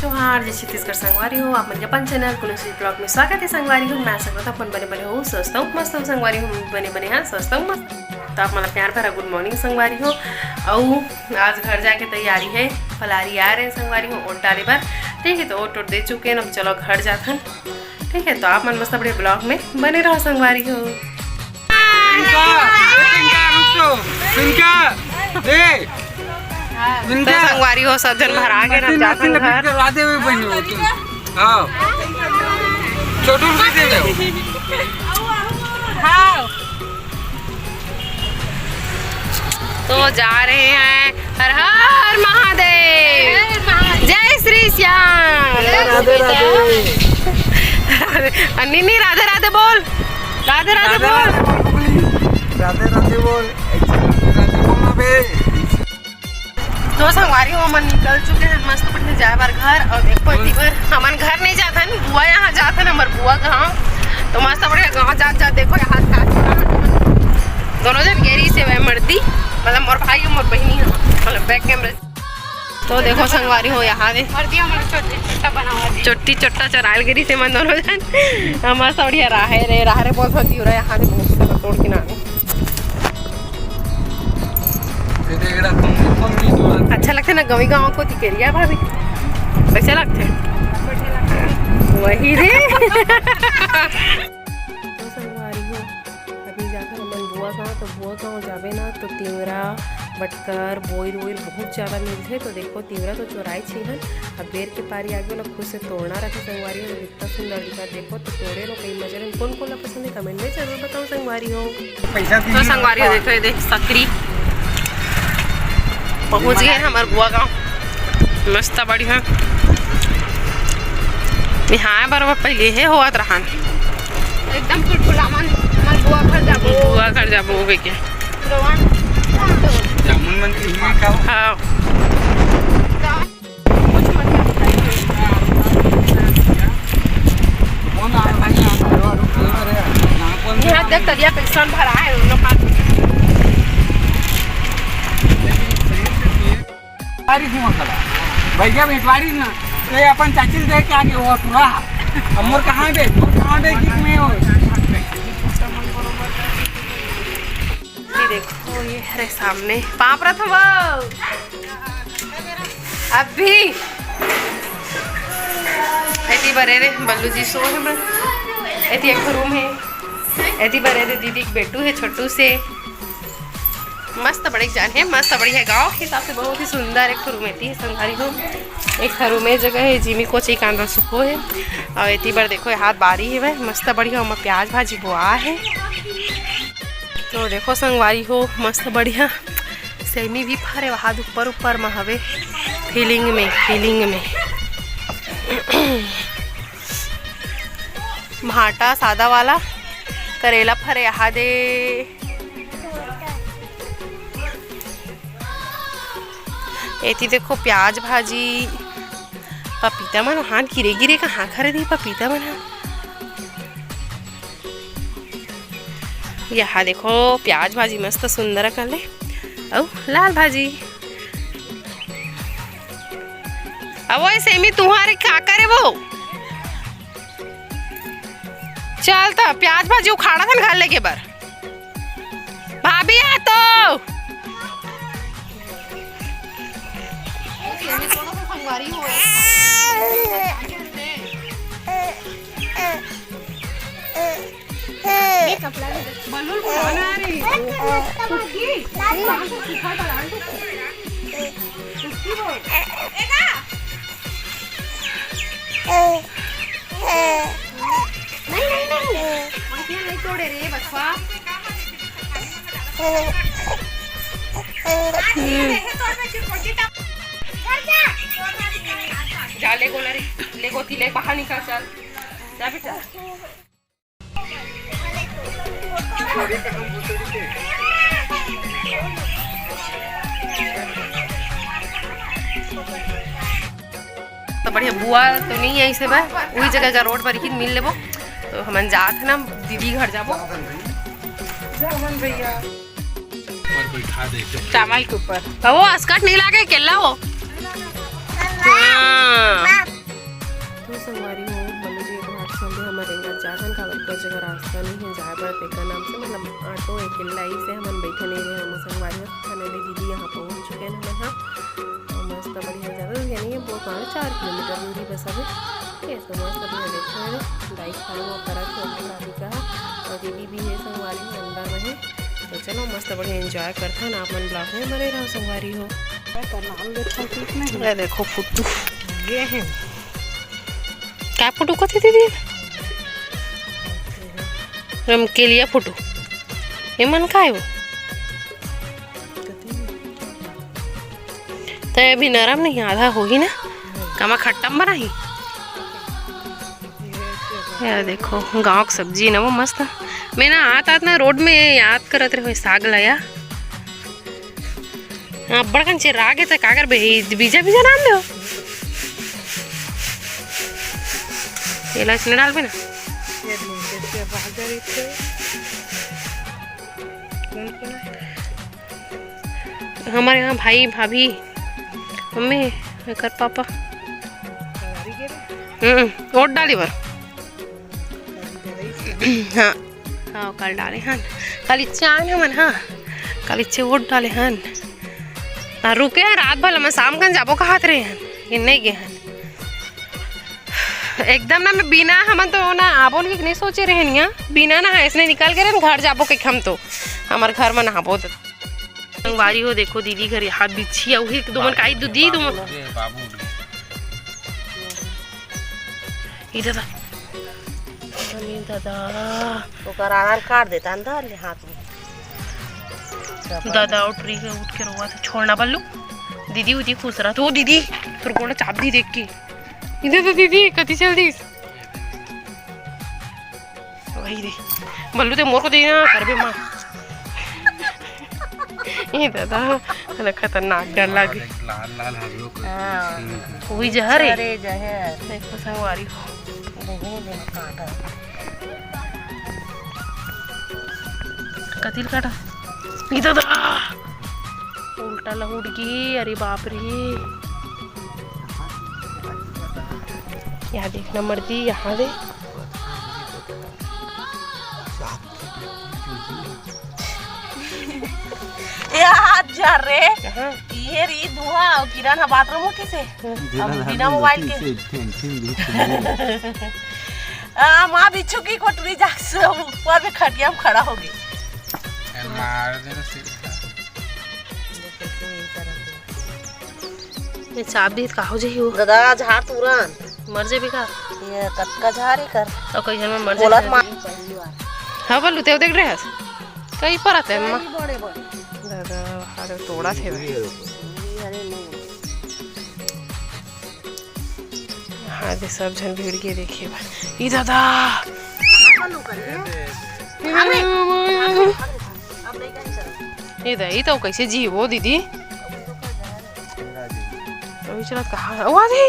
जोहार जय छत्तीसगढ़ संगवारी हो आप मन अपन चैनल कुलश्री ब्लॉग में स्वागत है। संगवारी हो मैं सकता अपन बने बने हो सोचता हूँ मस्त हो संगवारी हो बने बने हाँ सोचता हूँ मस्त। तो आप मतलब प्यार भरा गुड मॉर्निंग संगवारी हो। और आज घर जाके तैयारी है, फलारी आ रहे हैं संगवारी हो ओट डाले पर। ठीक है तो ओट दे चुके हैं, अब चलो घर जाते हैं। ठीक है तो आप मन मस्त अपने ब्लॉग में बने रहो संगवारी हो। संगवारी हो सब जन भरा के ना जाते हैं घर। राधे हुए बनी हो तुम। हां छोटू भी दे दो। हां तो जा रहे हैं। हर हर महादेव, जय श्री श्याम। राधे राधे अन्नी नहीं राधे राधे बोल, राधे राधे बोल, राधे राधे बोल, राधे बोलना बे। तो संगवारी हो मन निकल चुके हैं मस्त बढ़िया जाए बार घर। और देखो इतनी बार हमन घर नहीं जाता है, बुआ यहाँ जाता है हमार बुआ गाँव। तो मस्त बढ़िया गाँव जा देखो यहाँ दोनों जन गेरी से वह मर्दी मतलब मोर भाई और मोर बहनी है मतलब बैक कैमरे। तो देखो संगवारी हो यहाँ दे चोटी चोट्टा चरायल गिरी से मन दोनों जन मस्त बढ़िया राहे रे बहुत होती हो रहा है यहाँ दे तोड़ के ना। अच्छा लगता है ना गवी गाँव को तिकेरिया भाभी, कैसे लगते वही रे। तो संगवारी हो अभी जाकर मन बुआ गाँव, तो बुआ गाँव जाबे ना तो तिवरा बटकर बोइर वोइर बहुत ज़्यादा मिलते। तो देखो तिवरा तो चोराई छी है, अब बेर के पारी आगे ना खुद से तोड़ना रखे संगवारी हो। इतना सुंदर दिखा देखो तो तोड़े लो कई मजे में। कौन कौन पसंद है कमेंट में जरूर बताओ संगवारी हो। तो संगवारी हो देखो ये सकरी पहुंच गए हमारे बुआ गाँव मस्त बढ़िया। यहाँ बराबर पहले है होत रहन एकदम टुटपुलामन बुआ घर जाबो हो के जामुन मन की खाओ। हाँ यहाँ देख तरिया कैसा भरा है उन लोग भैया भेटवाड़ी ना ये अपन चाची देख के आगे हुआ पूरा अमर कहाँ बे गीत में हो। देखो ये है सामने पाप रथ वो अभी ऐती बरे रे बल्लू जी सो है मैं ऐती एक रूम है ऐती बरे रे दीदी एक बेटू है छोटू से मस्त बड़ी जान है मस्त बड़ी है। गाँव के हिसाब से बहुत ही सुंदर एक रूम है संगवारी हो। एक रूम में जगह है जिमी को ची कांदा सुखो है और इतनी बार देखो हाथ बारी है वह मस्त बढ़िया और प्याज भाजी बुआ है। तो देखो संगवारी हो मस्त बढ़िया सेमी भी फरे हाथ ऊपर ऊपर में हवे फीलिंग में भाटा सादा वाला करेला फरे यहाँ दे। ऐती देखो प्याज भाजी पपीता मन हाथ गिरे कहाँ खरे दी पपीता मन। यहाँ देखो प्याज भाजी मस्त सुंदर कर ले और लाल भाजी। अब वो सेमी तुम्हारे क्या करे वो चल तो प्याज भाजी उखाड़ा था घर लेके बर भाभी है तो संगवारी हो बलून फुलाना आ रही नहीं तोड़े रे बचवा जा ले गोला रे ले गोती ले बाहर निकल चल जा बेटा। तो बढ़िया बुआ तो नहीं है इसे बा वही जगह का रोड पर ही मिल लेबो। तो हम जात ना दीदी घर जाबो भैया चावल के ऊपर वो अस्कट नहीं लागे केला वो। हाँ जाथन काबर को जगह रास्ता नहीं है जाए बर तेकर नाम से मतलब ऑटो अकेला ही से हमन बैठे नहीं रहे हम संगवारी खाने ले दीदी यहाँ पहुँच चुके हैं हम यहाँ मस्त बढ़िया ज़्यादा यानी वो 4 किलोमीटर दूरी बस अभी ठीक है। तो मस्त बढ़िया देखो है बाइक खड़ा हुआ करा शादी का और दीदी भी है संगवारी में अंदर में है। तो चलो मस्त बढ़िया एंजॉय करते हैं आप मन ब्लॉग में बने रहो संगवारी हो। देखो फुट्टू ये है क्या फोटो कथी दीदी रमकेलिया फोटो ये मन का है वो तो अभी नरम नहीं आधा होगी ना कमा खट्टम बना ही यार देखो गांव की सब्जी ना वो मस्त मैं ना आत ना रोड में याद करत रहे साग लाया हाँ बड़कन चिरागे तो काकर बीजा बीजा नाम दो ये इसमें डाल पे ना हमारे यहाँ भाई भाभी मम्मी कर पापा वोट डाली बार हाँ हाँ कल डाले हन कल इच्छे आए मन हाँ कल इच्छे वोट डाले हन रुके हैं रात भर मैं शाम कन जाबो कहात रहे हैं ये नहीं गए हैं एकदम ना मैं बिना हम तो ना आबो नहीं सोचे रहे नहीं बिना ना ऐसे निकल के घर जाबो के हम तो हमारे घर में नहाबो संगवारी हो देखो दीदी घर हाथ बिछी वही दो मन काई दी दो इधर दादा तो आधार कार्ड देता अंदर ले हाथ में दादा उठ के रोआ था छोड़ना बल्लू दीदी उदी खुश रहा तो दीदी फिर गोड़ा चाप दी देख के इधर तो दीदी कति चल दी वही दे बल्लू ते मोर को देना करबे मां ये दादा खतरनाक डर लगे लाल लाल हरियो वही जहर है अरे जहर देखो संगवारी कतिल काटा ये दादा उल्टा लहुट गई अरे बाप रे यहाँ देखना मर्दी यहाँ दे यार जा रे ये री धुआं और किरण बाथरूम उठी से बिना मोबाइल के माँ बिच्छू की कोटरी जाग से ऊपर में खटिया में खड़ा हो गई ये चाप दी का हो जाई हो दादा झाड़ तुरंत मर जे का ये कटका झाड़ी कर तो कई जन में मर बोलत मां जाए हां बोलू ते देख रहे हस कई पर आते हैं मां बड़े बड़े दादा हारे तोड़ा थे भाई अरे नहीं हां दे सब जन भीड़ के देखिए ई दादा बंद कर दे अब नहीं कहीं चल ये दई तो कैसे जी वो दीदी अभी चला कहां वो दे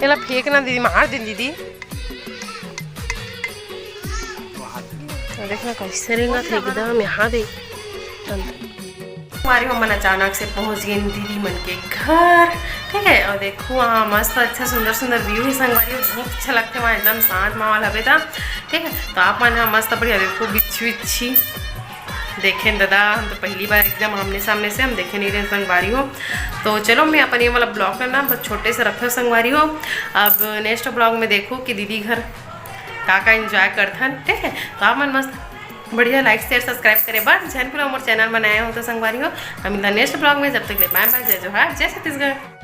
एला फेंकना दीदी मार दे दीदी देखना कैसे रहेगा एकदम यहाँ दे हमारी मन अचानक से पहुँच गई दीदी मन के घर ठीक है। और देखो वहाँ मस्त अच्छा सुंदर सुंदर व्यू है संगवारी बहुत अच्छा लगता है वहाँ एकदम शांत माहौल हवे था ठीक है। तो आप मन यहाँ मस्त बढ़िया देखो बिच्छी बिच्छी देखें दादा हम तो पहली बार एकदम आमने सामने से हम देखे नहीं रहे संगवारी हो। तो चलो मैं अपन ये वाला ब्लॉग करना बस छोटे से रखो संगवारी हो। अब नेक्स्ट ब्लॉग में देखो कि दीदी घर का एंजॉय करथन ठीक है। तो आप मन मस्त बढ़िया लाइक शेयर सब्सक्राइब करे बस जैन पूरा मोर चैनल बनाया हो तो संगवारी हो हम नेक्स्ट ब्लॉग में जब तक ले बाय बाय जय जोहार जय छत्तीसगढ़।